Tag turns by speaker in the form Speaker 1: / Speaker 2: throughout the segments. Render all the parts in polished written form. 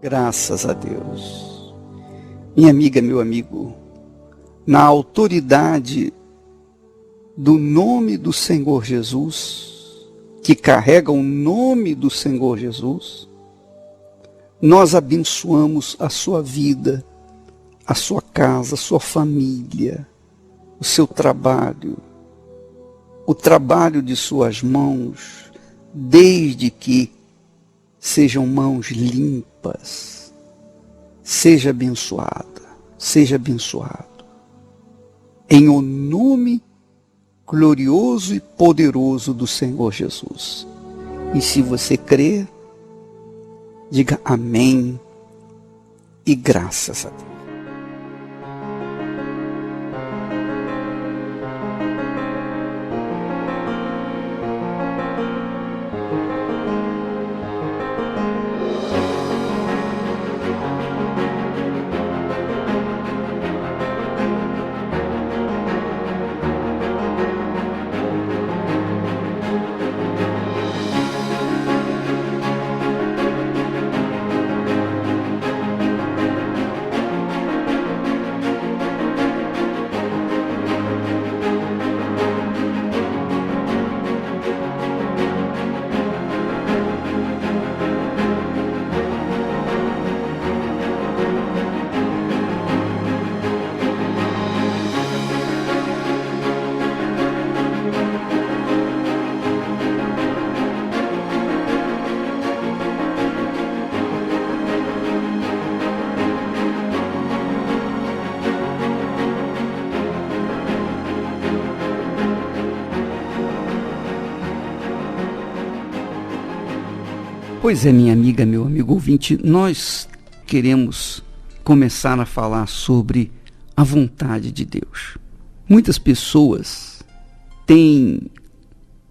Speaker 1: Graças a Deus. Minha amiga, meu amigo, na autoridade do nome do Senhor Jesus, que carrega o nome do Senhor Jesus, nós abençoamos a sua vida, a sua casa, a sua família, o seu trabalho, o trabalho de suas mãos, desde que sejam mãos limpas. Seja abençoada, seja abençoado. Em o nome glorioso e poderoso do Senhor Jesus. E se você crer, diga amém e graças a Deus. Pois é, minha amiga, meu amigo ouvinte, nós queremos começar a falar sobre a vontade de Deus. Muitas pessoas têm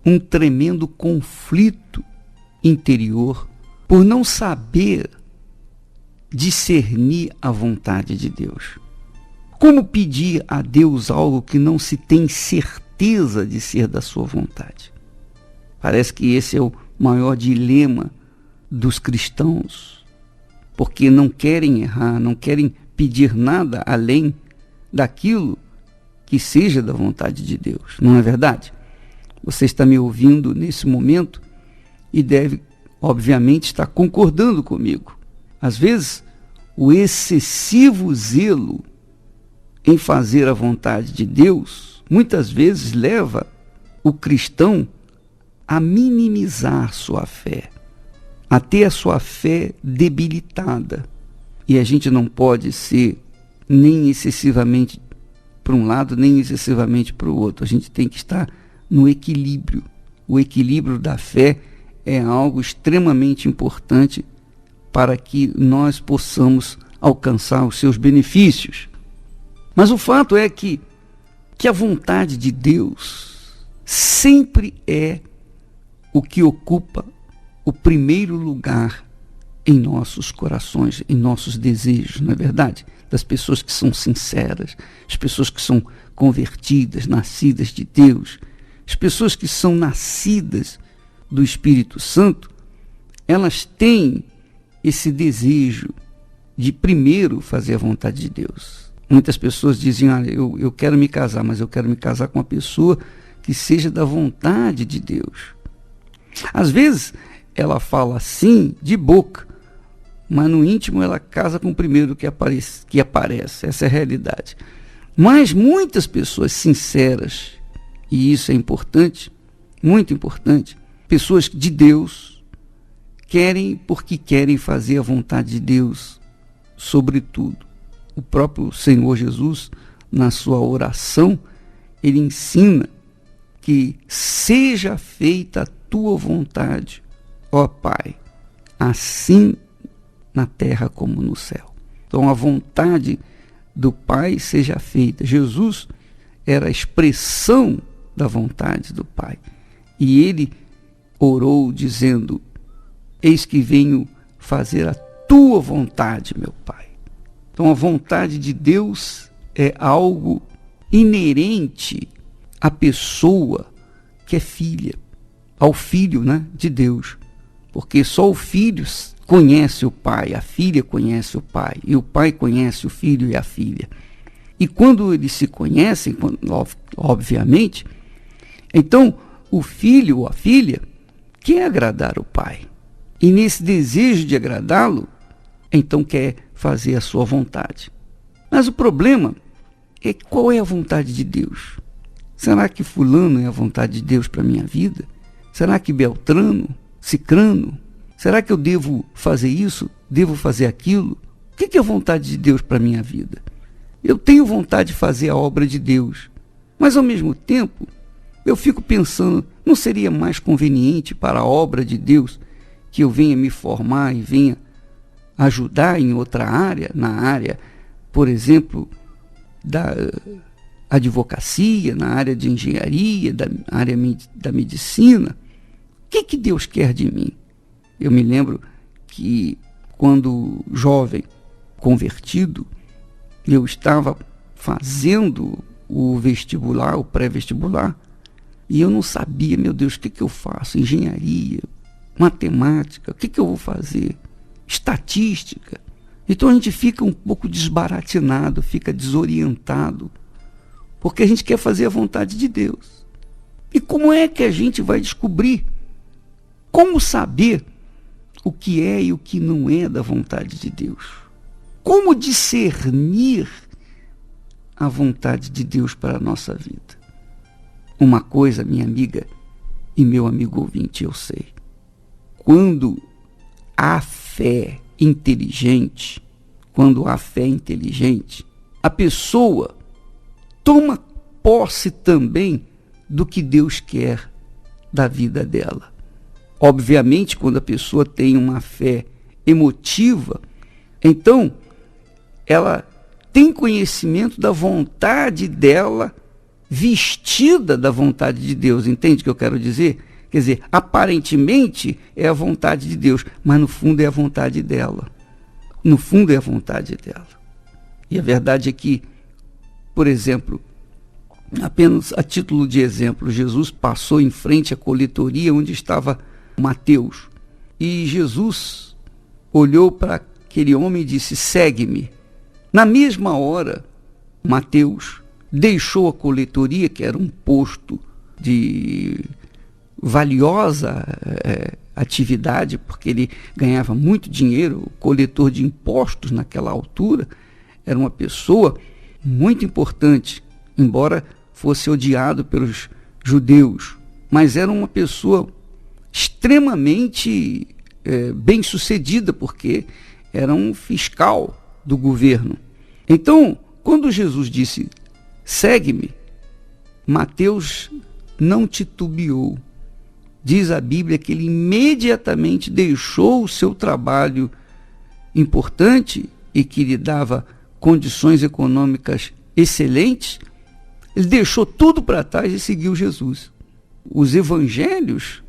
Speaker 1: um tremendo conflito interior por não saber discernir a vontade de Deus. Como pedir a Deus algo que não se tem certeza de ser da sua vontade? Parece que esse é o maior dilema dos cristãos, porque não querem errar, não querem pedir nada além daquilo que seja da vontade de Deus, não é verdade? Você está me ouvindo nesse momento e deve, obviamente, estar concordando comigo. Às vezes, o excessivo zelo em fazer a vontade de Deus, muitas vezes leva o cristão a minimizar sua fé, a ter a sua fé debilitada. E a gente não pode ser nem excessivamente para um lado, nem excessivamente para o outro. A gente tem que estar no equilíbrio. O equilíbrio da fé é algo extremamente importante para que nós possamos alcançar os seus benefícios. Mas o fato é que a vontade de Deus sempre é o que ocupa o primeiro lugar em nossos corações, em nossos desejos, não é verdade? Das pessoas que são sinceras, as pessoas que são convertidas, nascidas de Deus, as pessoas que são nascidas do Espírito Santo, elas têm esse desejo de primeiro fazer a vontade de Deus. Muitas pessoas dizem, eu quero me casar, mas eu quero me casar com uma pessoa que seja da vontade de Deus. Às vezes, ela fala assim, de boca, mas no íntimo ela casa com o primeiro que aparece. Essa é a realidade. Mas muitas pessoas sinceras, e isso é importante, muito importante, pessoas de Deus, querem porque querem fazer a vontade de Deus, sobretudo. O próprio Senhor Jesus, na sua oração, ele ensina que seja feita a tua vontade, ó Pai, assim na terra como no céu. Então a vontade do Pai seja feita. Jesus era a expressão da vontade do Pai. E ele orou dizendo, eis que venho fazer a tua vontade, meu Pai. Então a vontade de Deus é algo inerente à pessoa que é filha, ao Filho, né, de Deus. Porque só o Filho conhece o pai, a filha conhece o pai, e o pai conhece o filho e a filha. E quando eles se conhecem, obviamente, então o filho ou a filha quer agradar o pai. E nesse desejo de agradá-lo, então quer fazer a sua vontade. Mas o problema é qual é a vontade de Deus? Será que fulano é a vontade de Deus para a minha vida? Será que Beltrano, Cicrano? Será que eu devo fazer isso? Devo fazer aquilo? O que é a vontade de Deus para a minha vida? Eu tenho vontade de fazer a obra de Deus, mas ao mesmo tempo eu fico pensando, não seria mais conveniente para a obra de Deus que eu venha me formar e venha ajudar em outra área, na área, por exemplo, da advocacia, na área de engenharia, da área da medicina? O que Deus quer de mim? Eu me lembro que quando jovem, convertido, eu estava fazendo o vestibular, o pré-vestibular, e eu não sabia, meu Deus, o que eu faço? Engenharia, matemática, o que eu vou fazer? Estatística. Então a gente fica um pouco desbaratinado, fica desorientado, porque a gente quer fazer a vontade de Deus. E como é que a gente vai descobrir? Como saber o que é e o que não é da vontade de Deus? Como discernir a vontade de Deus para a nossa vida? Uma coisa, minha amiga e meu amigo ouvinte, eu sei. Quando há fé inteligente, a pessoa toma posse também do que Deus quer da vida dela. Obviamente, quando a pessoa tem uma fé emotiva, então ela tem conhecimento da vontade dela, vestida da vontade de Deus. Entende o que eu quero dizer? Quer dizer, aparentemente é a vontade de Deus, mas no fundo é a vontade dela. No fundo é a vontade dela. E a verdade é que, por exemplo, apenas a título de exemplo, Jesus passou em frente à coletoria onde estava Mateus. E Jesus olhou para aquele homem e disse: segue-me. Na mesma hora, Mateus deixou a coletoria, que era um posto de valiosa atividade, porque ele ganhava muito dinheiro. O coletor de impostos naquela altura era uma pessoa muito importante, embora fosse odiado pelos judeus, mas era uma pessoa extremamente bem-sucedida, porque era um fiscal do governo. Então, quando Jesus disse: segue-me, Mateus não titubeou. Diz a Bíblia que ele imediatamente deixou o seu trabalho importante e que lhe dava condições econômicas excelentes. Ele deixou tudo para trás e seguiu Jesus. Os evangelhos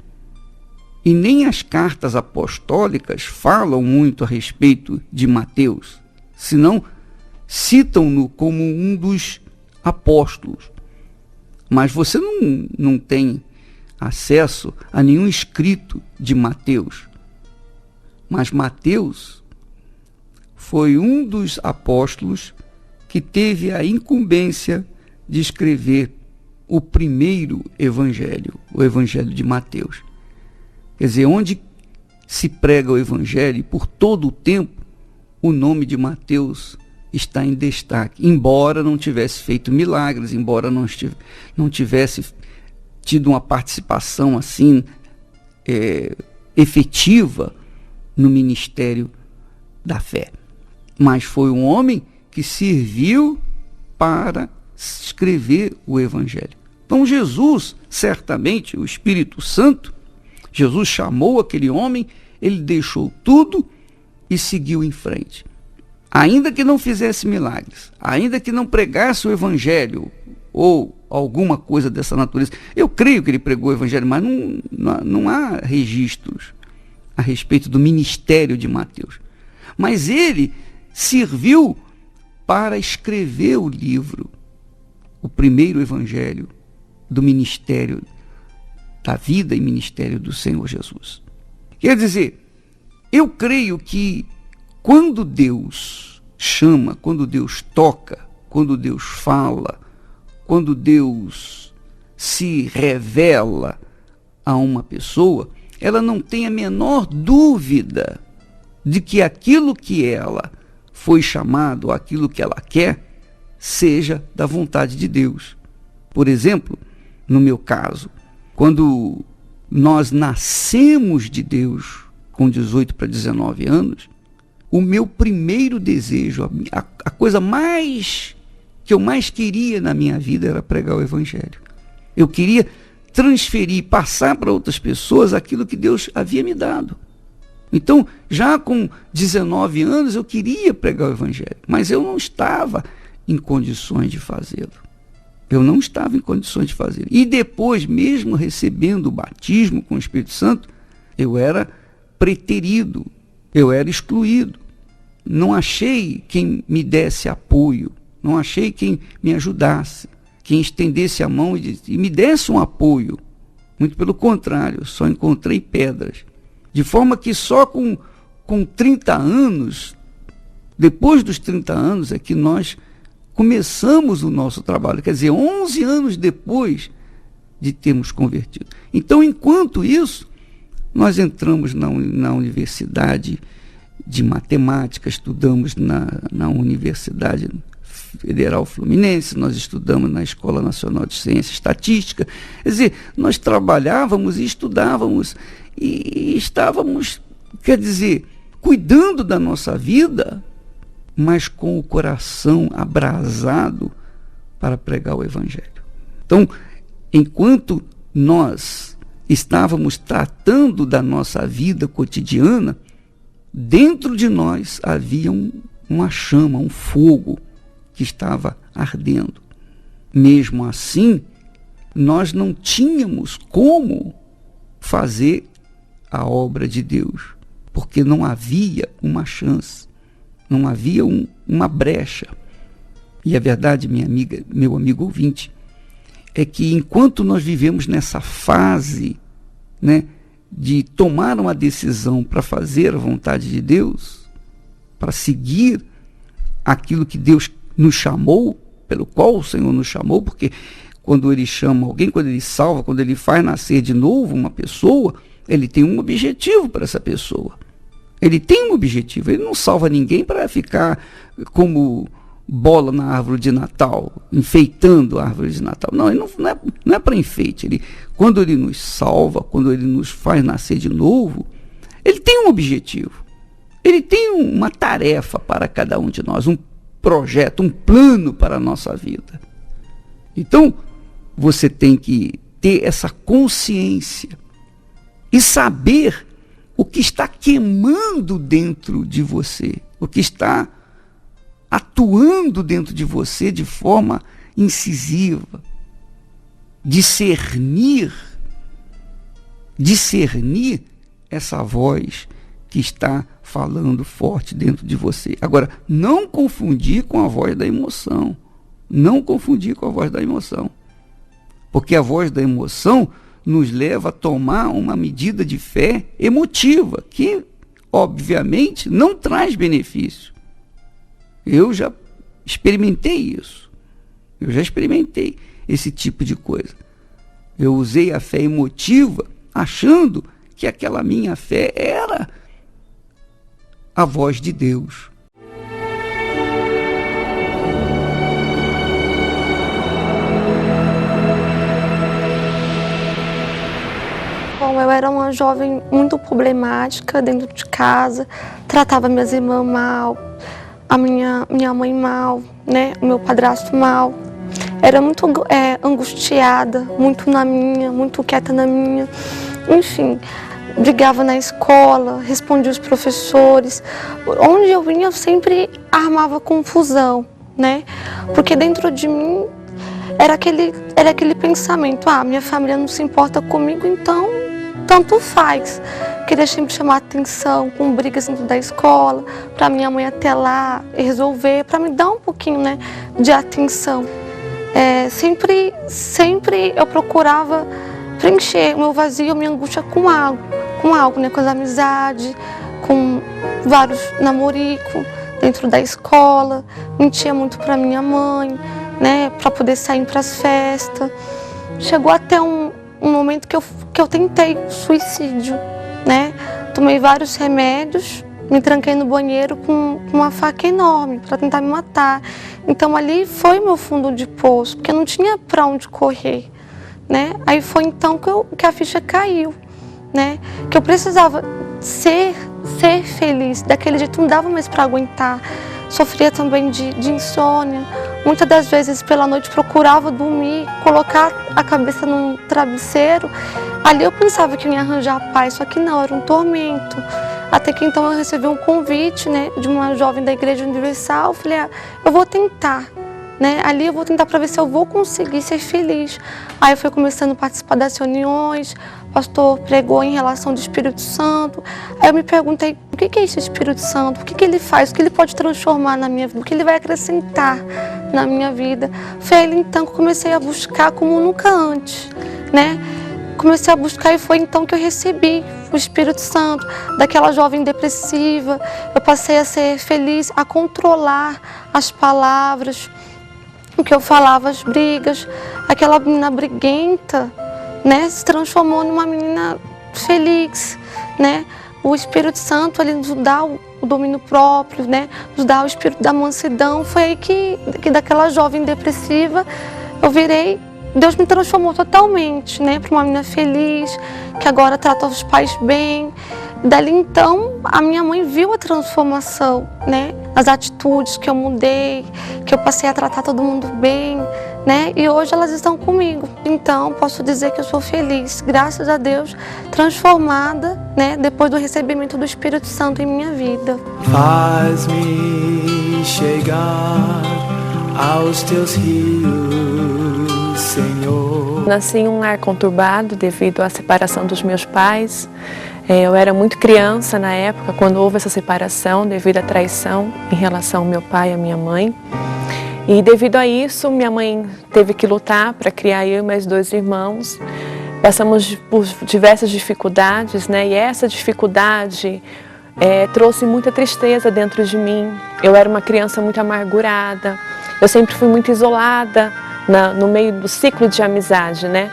Speaker 1: e nem as cartas apostólicas falam muito a respeito de Mateus, senão citam-no como um dos apóstolos. Mas você não tem acesso a nenhum escrito de Mateus. Mas Mateus foi um dos apóstolos que teve a incumbência de escrever o primeiro evangelho, o evangelho de Mateus. Quer dizer, onde se prega o evangelho, por todo o tempo, o nome de Mateus está em destaque, embora não tivesse feito milagres, embora não tivesse tido uma participação assim efetiva no ministério da fé. Mas foi um homem que serviu para escrever o evangelho. Então Jesus, certamente, o Espírito Santo, Jesus chamou aquele homem, ele deixou tudo e seguiu em frente. Ainda que não fizesse milagres, ainda que não pregasse o evangelho ou alguma coisa dessa natureza. Eu creio que ele pregou o evangelho, mas não há registros a respeito do ministério de Mateus. Mas ele serviu para escrever o livro, o primeiro evangelho do ministério da vida e ministério do Senhor Jesus. Quer dizer, Eu creio que quando Deus chama, quando Deus toca, quando Deus fala, quando Deus se revela a uma pessoa, ela não tem a menor dúvida de que aquilo que ela foi chamado, aquilo que ela quer, seja da vontade de Deus. Por exemplo, no meu caso, quando nós nascemos de Deus com 18 para 19 anos, o meu primeiro desejo, a coisa que eu mais queria na minha vida era pregar o Evangelho. Eu queria transferir, passar para outras pessoas aquilo que Deus havia me dado. Então, já com 19 anos, eu queria pregar o Evangelho, mas eu não estava em condições de fazê-lo. Eu não estava em condições de fazê-lo. E depois, mesmo recebendo o batismo com o Espírito Santo, eu era preterido, eu era excluído. Não achei quem me desse apoio, não achei quem me ajudasse, quem estendesse a mão e me desse um apoio. Muito pelo contrário, só encontrei pedras. De forma que só com 30 anos, depois dos 30 anos, é que nós começamos o nosso trabalho. Quer dizer, 11 anos depois de termos convertido. Então, enquanto isso, nós entramos na Universidade de Matemática, estudamos na Universidade Federal Fluminense, nós estudamos na Escola Nacional de Ciência e Estatística. Quer dizer, nós trabalhávamos e estudávamos e estávamos, quer dizer, cuidando da nossa vida, mas com o coração abrasado para pregar o Evangelho. Então, enquanto nós estávamos tratando da nossa vida cotidiana, dentro de nós havia uma chama, um fogo que estava ardendo. Mesmo assim, nós não tínhamos como fazer a obra de Deus, porque não havia uma chance, não havia uma brecha. E a verdade, minha amiga, meu amigo ouvinte, é que enquanto nós vivemos nessa fase, né, de tomar uma decisão para fazer a vontade de Deus, para seguir aquilo que Deus nos chamou, pelo qual o Senhor nos chamou, porque quando Ele chama alguém, quando Ele salva, quando Ele faz nascer de novo uma pessoa, Ele tem um objetivo para essa pessoa. Ele tem um objetivo. Ele não salva ninguém para ficar como bola na árvore de Natal, enfeitando a árvore de Natal. Não, ele não é para enfeite. Quando Ele nos salva, quando Ele nos faz nascer de novo, Ele tem um objetivo. Ele tem uma tarefa para cada um de nós, um projeto, um plano para a nossa vida. Então, você tem que ter essa consciência e saber o que está queimando dentro de você, o que está atuando dentro de você de forma incisiva. Discernir essa voz que está falando forte dentro de você. Agora, não confundir com a voz da emoção. Não confundir com a voz da emoção. Porque a voz da emoção nos leva a tomar uma medida de fé emotiva, que, obviamente, não traz benefício. Eu já experimentei isso. Eu já experimentei esse tipo de coisa. Eu usei a fé emotiva achando que aquela minha fé era a voz de Deus.
Speaker 2: Bom, eu era uma jovem muito problemática dentro de casa, tratava minhas irmãs mal, a minha mãe mal, né, o meu padrasto mal. Era muito angustiada, muito na minha, muito quieta na minha. Enfim, brigava na escola, respondia os professores. Onde eu vinha, eu sempre armava confusão, né? Porque dentro de mim era aquele pensamento, minha família não se importa comigo, então tanto faz. Queria sempre chamar atenção com brigas dentro da escola, para minha mãe até lá e resolver, para me dar um pouquinho, né, de atenção. Sempre eu procurava preencher o meu vazio, a minha angústia com algo, né, com as amizades, com vários namoricos dentro da escola, mentia muito para minha mãe, né, para poder sair para as festas. Chegou até um momento que eu tentei suicídio, né? Tomei vários remédios, me tranquei no banheiro com uma faca enorme para tentar me matar. Então ali foi meu fundo de poço, porque eu não tinha para onde correr, né? Aí foi então que a ficha caiu, né? Que eu precisava ser feliz, daquele jeito não dava mais para aguentar. Sofria também de insônia. Muitas das vezes pela noite procurava dormir, colocar a cabeça num travesseiro. Ali eu pensava que eu ia arranjar paz, só que não, era um tormento. Até que então eu recebi um convite, né, de uma jovem da Igreja Universal. Eu falei, eu vou tentar, né? Ali eu vou tentar para ver se eu vou conseguir ser feliz. Aí eu fui começando a participar das reuniões, o pastor pregou em relação ao Espírito Santo. Aí eu me perguntei, o que é esse Espírito Santo? O que ele faz? O que ele pode transformar na minha vida? O que ele vai acrescentar na minha vida? Foi aí então que eu comecei a buscar como nunca antes, né? Comecei a buscar e foi então que eu recebi o Espírito Santo. Daquela jovem depressiva, eu passei a ser feliz, a controlar as palavras, o que eu falava, as brigas. Aquela menina briguenta, né, se transformou numa menina feliz, né? O Espírito Santo, ele nos dá o domínio próprio, né? Nos dá o espírito da mansidão. Foi aí que daquela jovem depressiva eu virei. Deus me transformou totalmente, né, para uma menina feliz, que agora trata os pais bem. Dali então, a minha mãe viu a transformação, né, as atitudes que eu mudei, que eu passei a tratar todo mundo bem, né, e hoje elas estão comigo. Então, posso dizer que eu sou feliz, graças a Deus, transformada, né, depois do recebimento do Espírito Santo em minha vida.
Speaker 3: Faz-me chegar aos teus rios, Senhor.
Speaker 4: Nasci em um lar conturbado devido à separação dos meus pais. Eu era muito criança na época, quando houve essa separação, devido à traição em relação ao meu pai e à minha mãe. E devido a isso, minha mãe teve que lutar para criar eu e meus 2 irmãos. Passamos por diversas dificuldades, né? E essa dificuldade trouxe muita tristeza dentro de mim. Eu era uma criança muito amargurada, eu sempre fui muito isolada no meio do ciclo de amizade, né?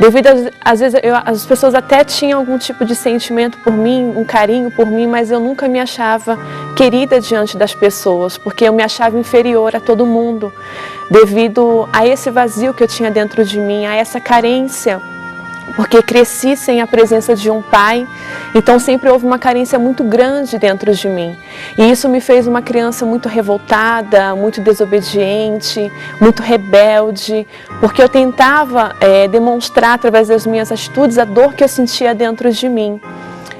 Speaker 4: Devido às vezes as pessoas até tinham algum tipo de sentimento por mim, um carinho por mim, mas eu nunca me achava querida diante das pessoas, porque eu me achava inferior a todo mundo, devido a esse vazio que eu tinha dentro de mim, a essa carência, porque cresci sem a presença de um pai, então sempre houve uma carência muito grande dentro de mim. E isso me fez uma criança muito revoltada, muito desobediente, muito rebelde, porque eu tentava demonstrar através das minhas atitudes a dor que eu sentia dentro de mim.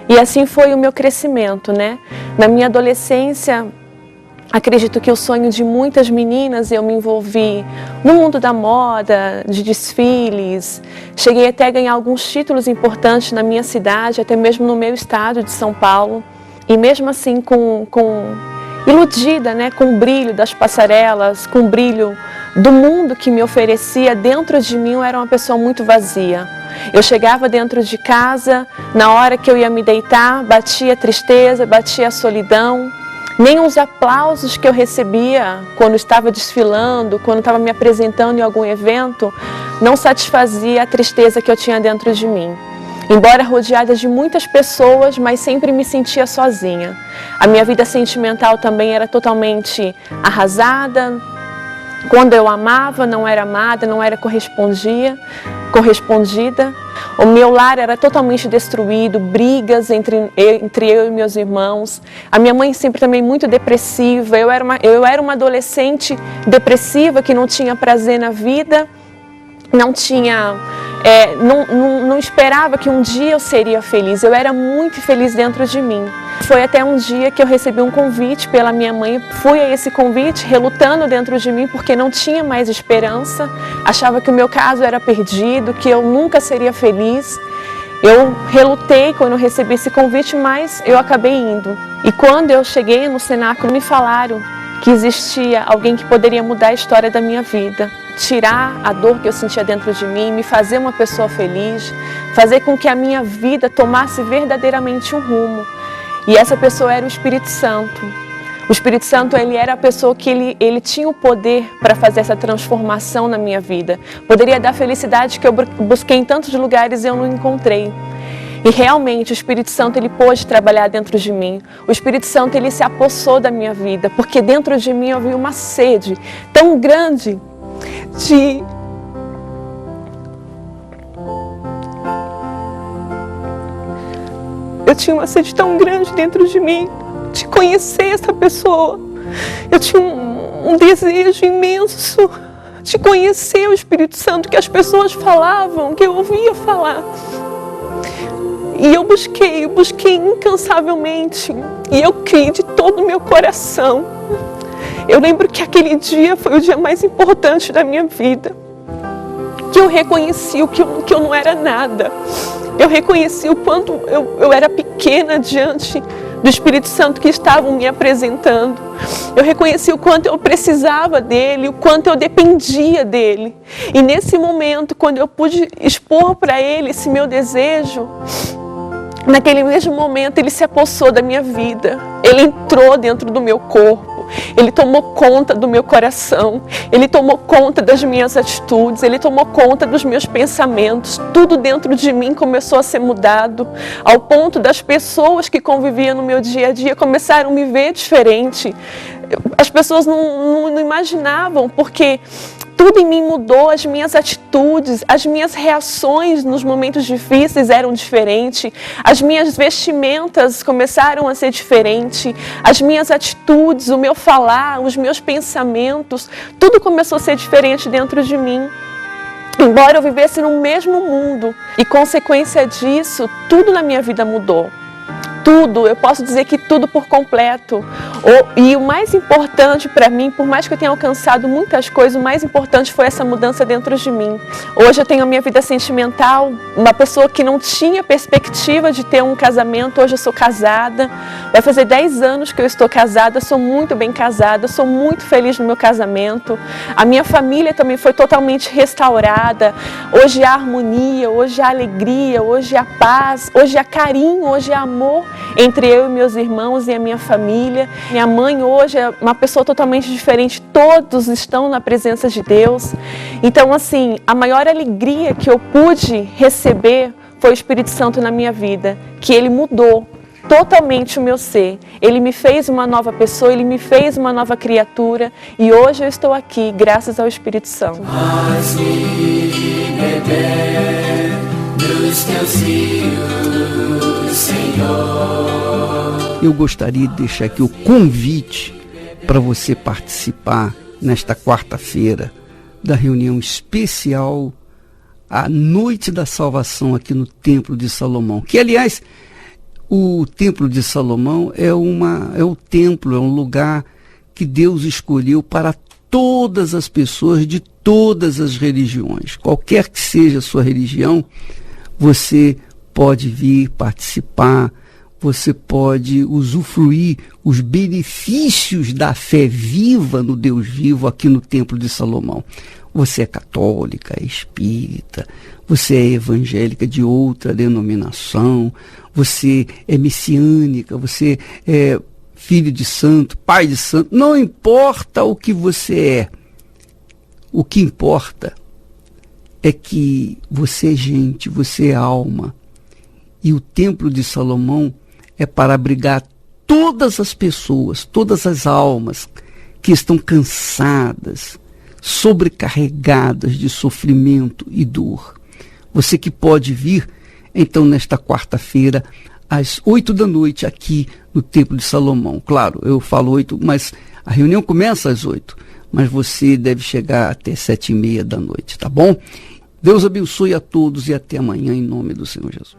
Speaker 4: E assim foi o meu crescimento, né? Na minha adolescência, acredito que o sonho de muitas meninas, eu me envolvi no mundo da moda, de desfiles. Cheguei até a ganhar alguns títulos importantes na minha cidade, até mesmo no meu estado de São Paulo. E mesmo assim, iludida, né, com o brilho das passarelas, com o brilho do mundo que me oferecia, dentro de mim eu era uma pessoa muito vazia. Eu chegava dentro de casa, na hora que eu ia me deitar, batia a tristeza, batia a solidão. Nem os aplausos que eu recebia quando estava desfilando, quando estava me apresentando em algum evento, não satisfazia a tristeza que eu tinha dentro de mim. Embora rodeada de muitas pessoas, mas sempre me sentia sozinha. A minha vida sentimental também era totalmente arrasada. Quando eu amava, não era amada, não era correspondida. O meu lar era totalmente destruído, brigas entre eu e meus irmãos. A minha mãe sempre também muito depressiva. Eu era uma adolescente depressiva que não tinha prazer na vida, não esperava que um dia eu seria feliz. Eu era muito infeliz dentro de mim. Foi até um dia que eu recebi um convite pela minha mãe. Fui a esse convite relutando dentro de mim porque não tinha mais esperança. Achava que o meu caso era perdido, que eu nunca seria feliz. Eu relutei quando eu recebi esse convite, mas eu acabei indo. E quando eu cheguei no cenáculo, me falaram que existia alguém que poderia mudar a história da minha vida, tirar a dor que eu sentia dentro de mim, me fazer uma pessoa feliz, fazer com que a minha vida tomasse verdadeiramente um rumo. E essa pessoa era o Espírito Santo. O Espírito Santo, ele era a pessoa que ele tinha o poder para fazer essa transformação na minha vida. Poderia dar felicidade que eu busquei em tantos lugares e eu não encontrei. E realmente o Espírito Santo, ele pôde trabalhar dentro de mim. O Espírito Santo, ele se apossou da minha vida, porque dentro de mim havia uma sede tão grande de... Eu tinha uma sede tão grande dentro de mim, de conhecer essa pessoa. Eu tinha um desejo imenso de conhecer o Espírito Santo, que as pessoas falavam, que eu ouvia falar. E eu busquei incansavelmente. E eu criei de todo o meu coração. Eu lembro que aquele dia foi o dia mais importante da minha vida. Que eu reconheci que eu não era nada. Eu reconheci o quanto eu era pequena diante do Espírito Santo que estavam me apresentando. Eu reconheci o quanto eu precisava dele, o quanto eu dependia dele. E nesse momento, quando eu pude expor para ele esse meu desejo, naquele mesmo momento ele se apossou da minha vida. Ele entrou dentro do meu corpo. Ele tomou conta do meu coração, Ele tomou conta das minhas atitudes, Ele tomou conta dos meus pensamentos. Tudo dentro de mim começou a ser mudado, ao ponto das pessoas que conviviam no meu dia a dia começaram a me ver diferente. As pessoas não imaginavam, porque tudo em mim mudou, as minhas atitudes, as minhas reações nos momentos difíceis eram diferentes, as minhas vestimentas começaram a ser diferentes, as minhas atitudes, o meu falar, os meus pensamentos, tudo começou a ser diferente dentro de mim. Embora eu vivesse no mesmo mundo, e consequência disso, tudo na minha vida mudou. Tudo, eu posso dizer que tudo por completo. E o mais importante para mim, por mais que eu tenha alcançado muitas coisas, o mais importante foi essa mudança dentro de mim. Hoje eu tenho a minha vida sentimental, uma pessoa que não tinha perspectiva de ter um casamento, hoje eu sou casada. Vai fazer 10 anos que eu estou casada, sou muito bem casada, sou muito feliz no meu casamento. A minha família também foi totalmente restaurada. Hoje há harmonia, hoje há alegria, hoje há paz, hoje há carinho, hoje há amor entre eu e meus irmãos e a minha família. Minha mãe hoje é uma pessoa totalmente diferente, todos estão na presença de Deus. Então, assim, a maior alegria que eu pude receber foi o Espírito Santo na minha vida, que Ele mudou totalmente o meu ser. Ele me fez uma nova pessoa, Ele me fez uma nova criatura, e hoje eu estou aqui graças ao Espírito Santo.
Speaker 3: Faz-me beber dos teus rios, Senhor.
Speaker 1: Eu gostaria de deixar aqui o convite para você participar nesta quarta-feira da reunião especial à Noite da Salvação aqui no Templo de Salomão, que, aliás, o Templo de Salomão é um templo, é um lugar que Deus escolheu para todas as pessoas de todas as religiões. Qualquer que seja a sua religião, você pode vir participar, você pode usufruir os benefícios da fé viva no Deus vivo aqui no Templo de Salomão. Você é católica, é espírita, você é evangélica de outra denominação, você é messiânica, você é filho de santo, pai de santo, não importa o que você é. O que importa é que você é gente, você é alma. E o Templo de Salomão é para abrigar todas as pessoas, todas as almas que estão cansadas, sobrecarregadas de sofrimento e dor. Você que pode vir, então, nesta quarta-feira, às 8 da noite, aqui no Templo de Salomão. Claro, eu falo 8, mas a reunião começa às 8, mas você deve chegar até 7:30 da noite, tá bom? Deus abençoe a todos e até amanhã, em nome do Senhor Jesus.